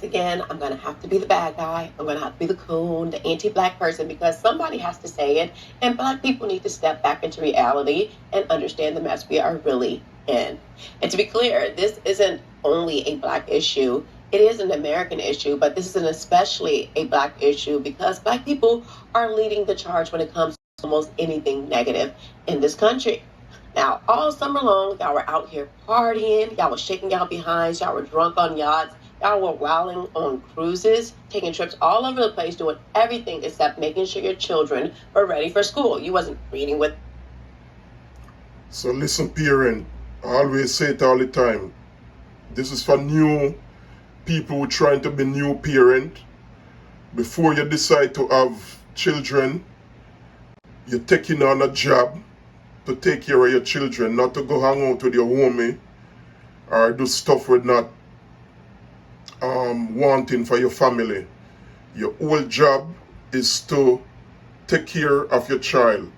Again, I'm going to have to be the bad guy. I'm going to have to be the coon, the anti-black person, because somebody has to say it. And black people need to step back into reality and understand the mess we are really in. And to be clear, this isn't only a black issue. It is an American issue, but this is an especially a black issue because black people are leading the charge when it comes to almost anything negative in this country. Now, all summer long, y'all were out here partying, y'all were shaking y'all behinds, y'all were drunk on yachts, y'all were wilding on cruises, taking trips all over the place, doing everything except making sure your children were ready for school. You wasn't reading with. So listen, parent, I always say it all the time. This is for new people who are trying to be new parent. Before you decide to have children, you're taking on a job to take care of your children, not to go hang out with your homie or do stuff with not wanting for your family. Your whole job is to take care of your child.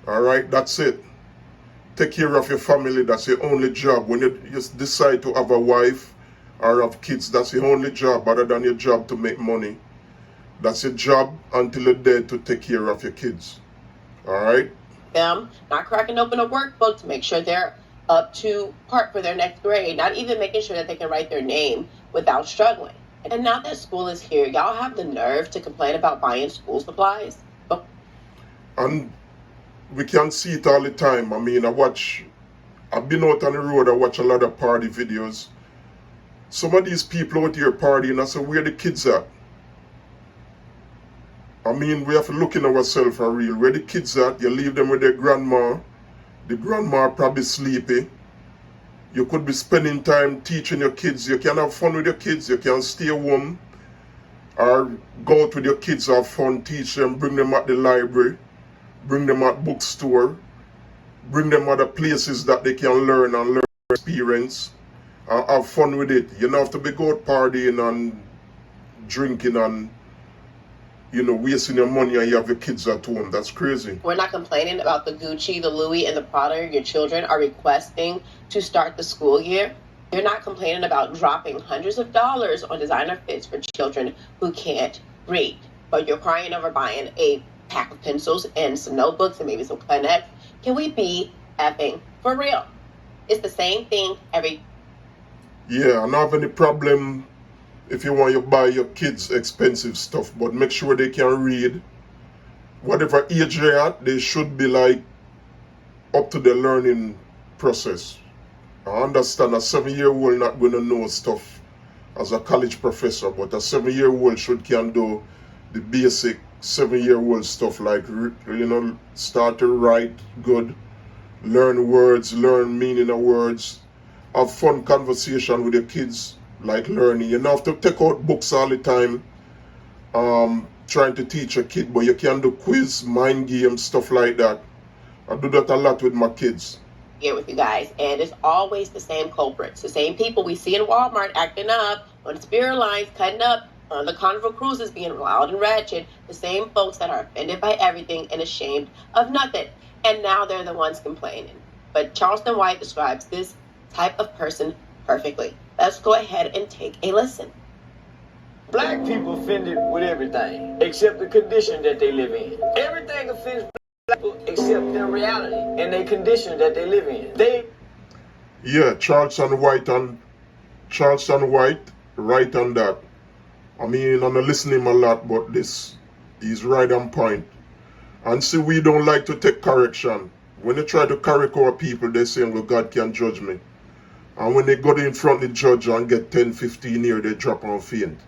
Alright, that's it. Take care of your family, that's your only job. When you just decide to have a wife or have kids, that's your only job other than your job to make money. That's your job until you're dead, to take care of your kids. Alright? Them not cracking open a workbook to make sure they're up to part for their next grade, not even making sure that they can write their name without struggling. And now that school is here, y'all have the nerve to complain about buying school supplies? Oh. And we can see it all the time. I mean, I've been out on the road, I watch a lot of party videos. Some of these people out here partying, I say, where the kids at? I mean, we have to look in ourselves for real. Where the kids at? You leave them with their grandma. The grandma probably sleepy. You could be spending time teaching your kids. You can have fun with your kids. You can stay home or go out with your kids, have fun, teach them, bring them at the library, bring them at bookstore, bring them other places that they can learn and learn experience and have fun with it. You don't have to be out partying and drinking and wasting your money and you have your kids at home. That's crazy. We're not complaining about the Gucci, the Louis, and the Prada your children are requesting to start the school year. You're not complaining about dropping hundreds of dollars on designer fits for children who can't read. But you're crying over buying a pack of pencils and some notebooks and maybe some Kleenex. Can we be effing for real? It's the same thing every... Yeah, I don't have any problem if you want to buy your kids expensive stuff, but make sure they can read. Whatever age they're at, they should be up to the learning process. I understand a 7-year-old not going to know stuff as a college professor, but a 7-year-old can do the basic 7-year-old stuff like, start to write good, learn words, learn meaning of words, have fun conversation with your kids, like learning. You don't have to take out books all the time trying to teach a kid, but you can do quiz, mind games, stuff like that. I do that a lot with my kids. Here with you guys, and it's always the same culprits, the same people we see in Walmart acting up, on Spirit Lines cutting up, on the Carnival Cruises being loud and ratchet, the same folks that are offended by everything and ashamed of nothing. And now they're the ones complaining. But Charleston White describes this type of person perfectly. Let's go ahead and take a listen. Black people offended with everything, except the condition that they live in. Everything offends black people except their reality and their condition that they live in. Yeah, Charleston White, right on that. I mean, I'm not listening a lot, but this is right on point. And see, we don't like to take correction. When they try to correct our people, they say, well, God can judge me. And when they go in front of the judge and get 10, 15 years, they drop and faint.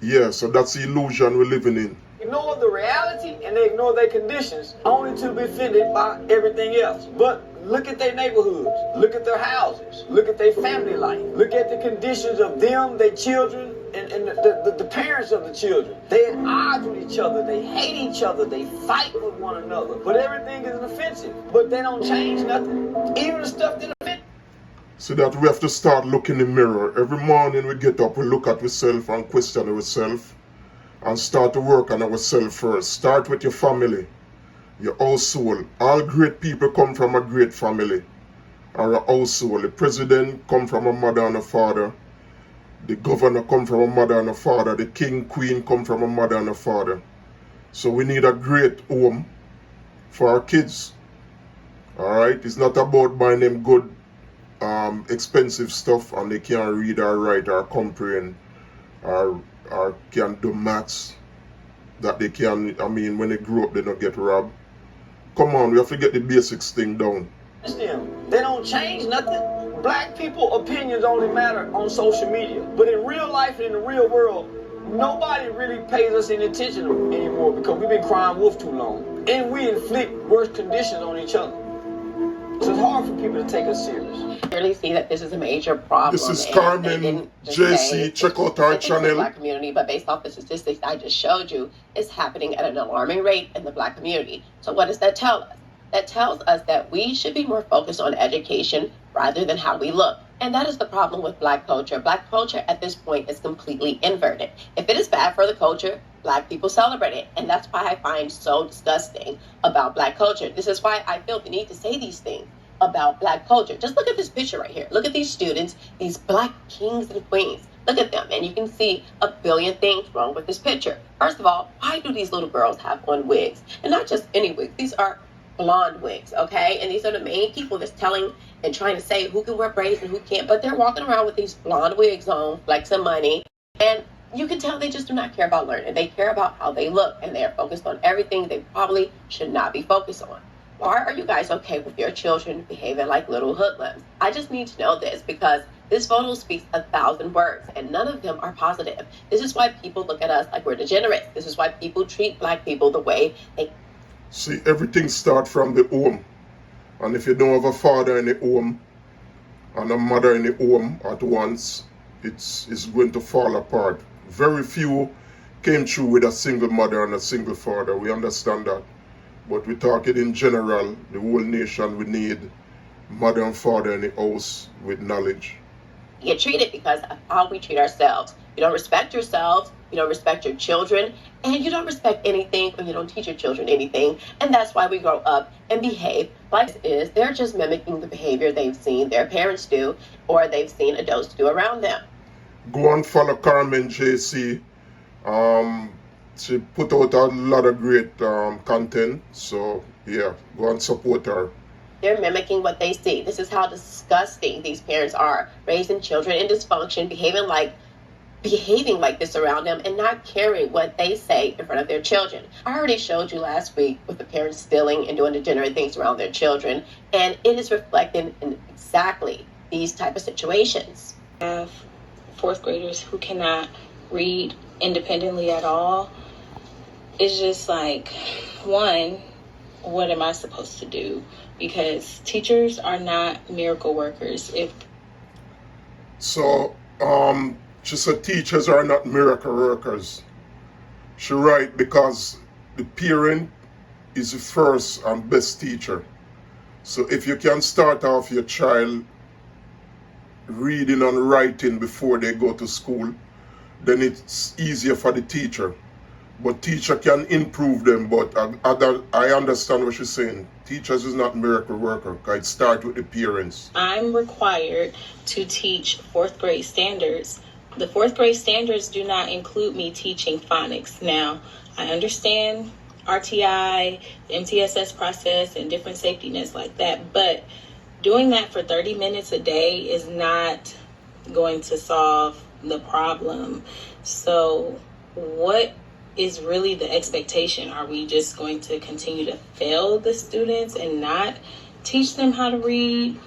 Yeah, so that's the illusion we're living in. Ignore the reality and they ignore their conditions only to be offended by everything else. But look at their neighborhoods, look at their houses, look at their family life, look at the conditions of them, their children, and the parents of the children. They at odds with each other, they hate each other, they fight with one another. But everything is offensive, but they don't change nothing. Even the stuff that offends. So that we have to start looking in the mirror. Every morning we get up, we look at ourselves and question ourselves and start to work on ourselves first. Start with your family, your household. All great people come from a great family or a household. The president come from a mother and a father. The governor come from a mother and a father. The king, queen come from a mother and a father. So we need a great home for our kids. Alright? It's not about buying them good, expensive stuff and they can't read or write or comprehend or can do maths. That they can, when they grow up, they don't get robbed. Come on, we have to get the basics thing down. Them. They don't change nothing. Black people opinions only matter on social media. But in real life and in the real world, nobody really pays us any attention anymore because we've been crying wolf too long. And we inflict worse conditions on each other. So it's hard for people to take us serious. I really see that this is a major problem. This is Carmen JC. Check out our channel. The Black community, but based off the statistics I just showed you, it's happening at an alarming rate in the Black community. So what does that tell us? That tells us that we should be more focused on education rather than how we look. And that is the problem with Black culture. Black culture at this point is completely inverted. If it is bad for the culture, Black people celebrate it. And that's why I find so disgusting about Black culture. This is why I feel the need to say these things about Black culture. Just look at this picture right here. Look at these students, these Black kings and queens. Look at them, and you can see a billion things wrong with this picture. First of all, why do these little girls have on wigs? And not just any wigs. These are blonde wigs, okay? And these are the main people that's telling and trying to say who can wear braids and who can't, but they're walking around with these blonde wigs on, like some money, and you can tell they just do not care about learning. They care about how they look, and they are focused on everything they probably should not be focused on. Why are you guys okay with your children behaving like little hoodlums? I just need to know this because this photo speaks 1,000 words, and none of them are positive. This is why people look at us like we're degenerates. This is why people treat Black people the way they... See, everything starts from the home. And if you don't have a father in the home and a mother in the home at once, it's going to fall apart. Very few came through with a single mother and a single father. We understand that. But we're talking in general, the whole nation, we need mother and father in the house with knowledge. You get treated because of how we treat ourselves. You don't respect yourselves, you don't respect your children, and you don't respect anything or you don't teach your children anything. And that's why we grow up and behave like this. They're just mimicking the behavior they've seen their parents do or they've seen adults do around them. Go and follow Carmen JC. She put out a lot of great content. So yeah, go and support her. They're mimicking what they see. This is how disgusting these parents are, raising children in dysfunction, behaving like this around them and not caring what they say in front of their children. I already showed you last week with the parents stealing and doing degenerate things around their children, and it is reflected in exactly these type of situations. I have fourth graders who cannot read independently at all. It's just like, one, what am I supposed to do? Because teachers are not miracle workers. She said teachers are not miracle workers. She right, because the parent is the first and best teacher. So if you can start off your child reading and writing before they go to school, then it's easier for the teacher. But teacher can improve them, but I understand what she's saying. Teachers is not miracle worker, because it starts with the parents. I'm required to teach fourth grade standards. The fourth grade standards do not include me teaching phonics. Now, I understand RTI, the MTSS process, and different safety nets like that, but doing that for 30 minutes a day is not going to solve the problem. So what is really the expectation? Are we just going to continue to fail the students and not teach them how to read?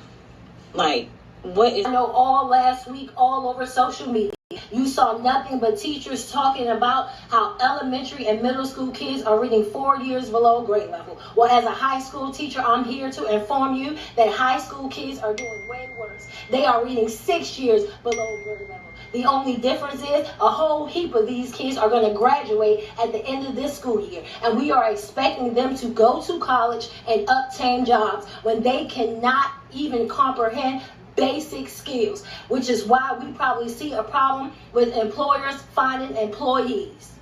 Like, what is... I know all last week, all over social media, you saw nothing but teachers talking about how elementary and middle school kids are reading 4 years below grade level. Well, as a high school teacher, I'm here to inform you that high school kids are doing way worse. They are reading 6 years below grade level. The only difference is a whole heap of these kids are going to graduate at the end of this school year. And we are expecting them to go to college and obtain jobs when they cannot even comprehend basic skills, which is why we probably see a problem with employers finding employees.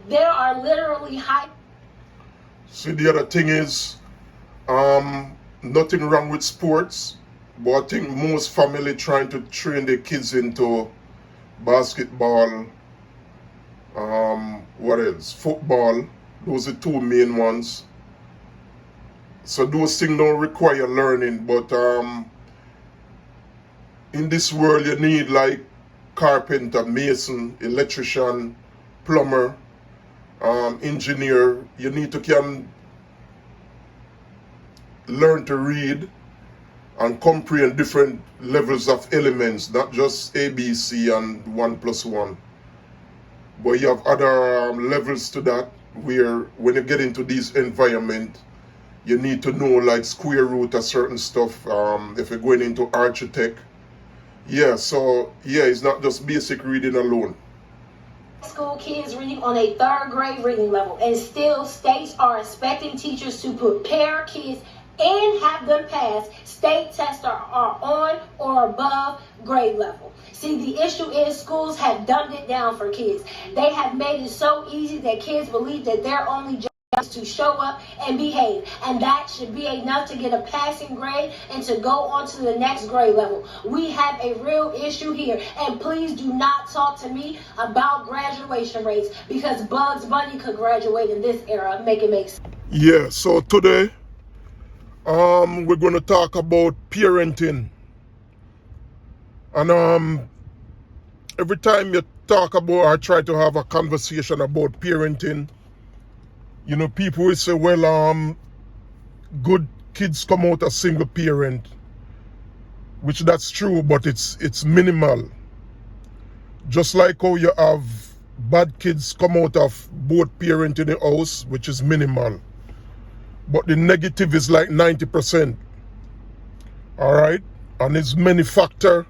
There are literally high... See, the other thing is, nothing wrong with sports, but I think most family trying to train their kids into basketball, what else? Football. Those are two main ones. So those things don't require learning, but in this world you need like carpenter, mason, electrician, plumber, engineer. You need to can learn to read and comprehend different levels of elements, not just ABC and 1 + 1. But you have other levels to that, where when you get into these environments, you need to know like square root of certain stuff. If you're going into architect, yeah, so yeah, it's not just basic reading alone. School kids reading on a 3rd grade reading level, and still states are expecting teachers to prepare kids and have them pass state tests that are on or above grade level. See, the issue is schools have dumbed it down for kids. They have made it so easy that kids believe that their only job is to show up and behave, and that should be enough to get a passing grade and to go on to the next grade level. We have a real issue here, and please do not talk to me about graduation rates, because Bugs Bunny could graduate in this era. Make it make sense. Yeah, so today we're going to talk about parenting. And every time you talk about or try to have a conversation about parenting, you know, people will say, well, good kids come out as single parent, which that's true, but it's minimal. Just like how you have bad kids come out of both parents in the house, which is minimal. But the negative is like 90%. All right? And it's many factors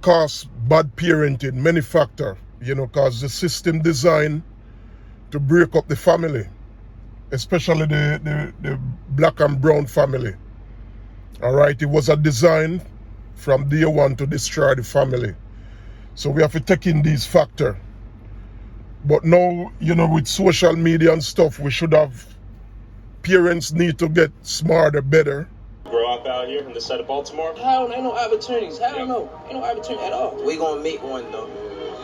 cause bad parenting, many factors, you know, cause the system designed to break up the family, especially the black and brown family. All right? It was a design from day one to destroy the family. So we have to take in these factors. But now, you know, with social media and stuff, we should have, parents need to get smarter, better. Grow up out here in the side of Baltimore? Hell, ain't no opportunities. Hell no. Ain't no opportunity at all. We gonna make one though.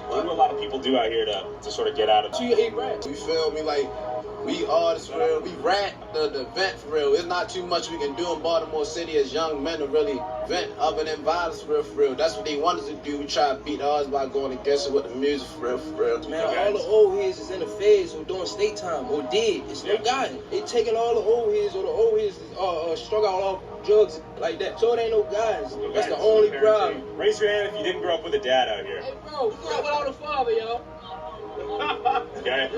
What do a lot of people do out here to sort of get out of So you eat bread. You feel me? Like, we artists for real. We rant the vent for real. It's not too much we can do in Baltimore City as young men to really vent other than violence for real. That's what they want us to do. We try to beat ours by going against it with the music for real. Man, all the old heads is in the feds or doing state time or dead. It's no guidance. They taking all the old heads, or the old heads struck out off drugs like that. So it ain't no guidance. That's the only problem. Raise your hand if you didn't grow up with a dad out here. Hey, bro, grow up without a father, y'all. Okay.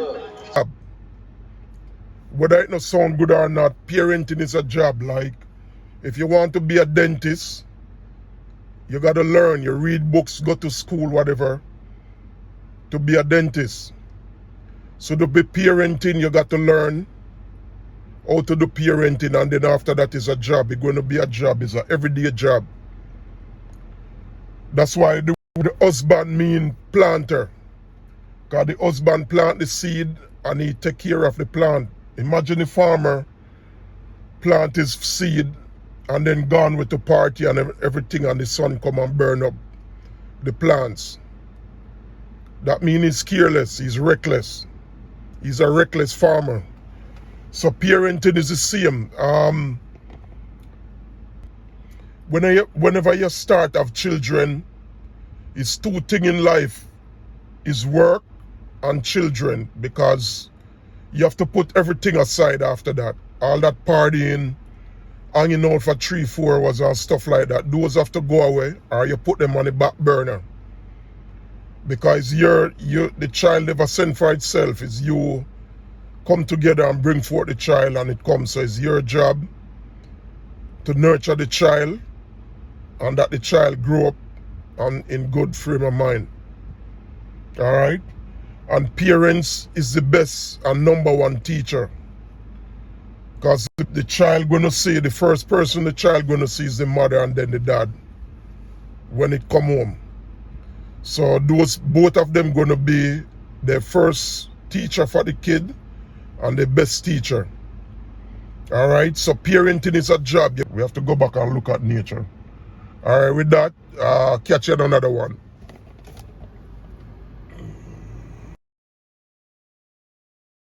Whether it not sound good or not, parenting is a job. Like, if you want to be a dentist, you got to learn. You read books, go to school, whatever, to be a dentist. So to be parenting, you got to learn how to do parenting, and then after that is a job. It's going to be a job. It's an everyday job. That's why the husband mean planter. Because the husband plant the seed and he take care of the plant. Imagine the farmer plant his seed and then gone with the party and everything, and the sun come and burn up the plants. That means he's careless, he's reckless. He's a reckless farmer. So parenting is the same. Whenever you start have children, it's two things in life. Is work and children, because you have to put everything aside after that. All that partying, hanging out for 3-4 hours and stuff like that, those have to go away, or you put them on the back burner. Because the child never sent for itself. It's you come together and bring forth the child, and it comes. So it's your job to nurture the child, and that the child grow up and in good frame of mind. All right? And parents is the best and #1 teacher. Because the child gonna see, the first person the child gonna see is the mother and then the dad when it come home. So both of them gonna be the first teacher for the kid and the best teacher. All right, so parenting is a job. We have to go back and look at nature. All right, with that, catch you on another one.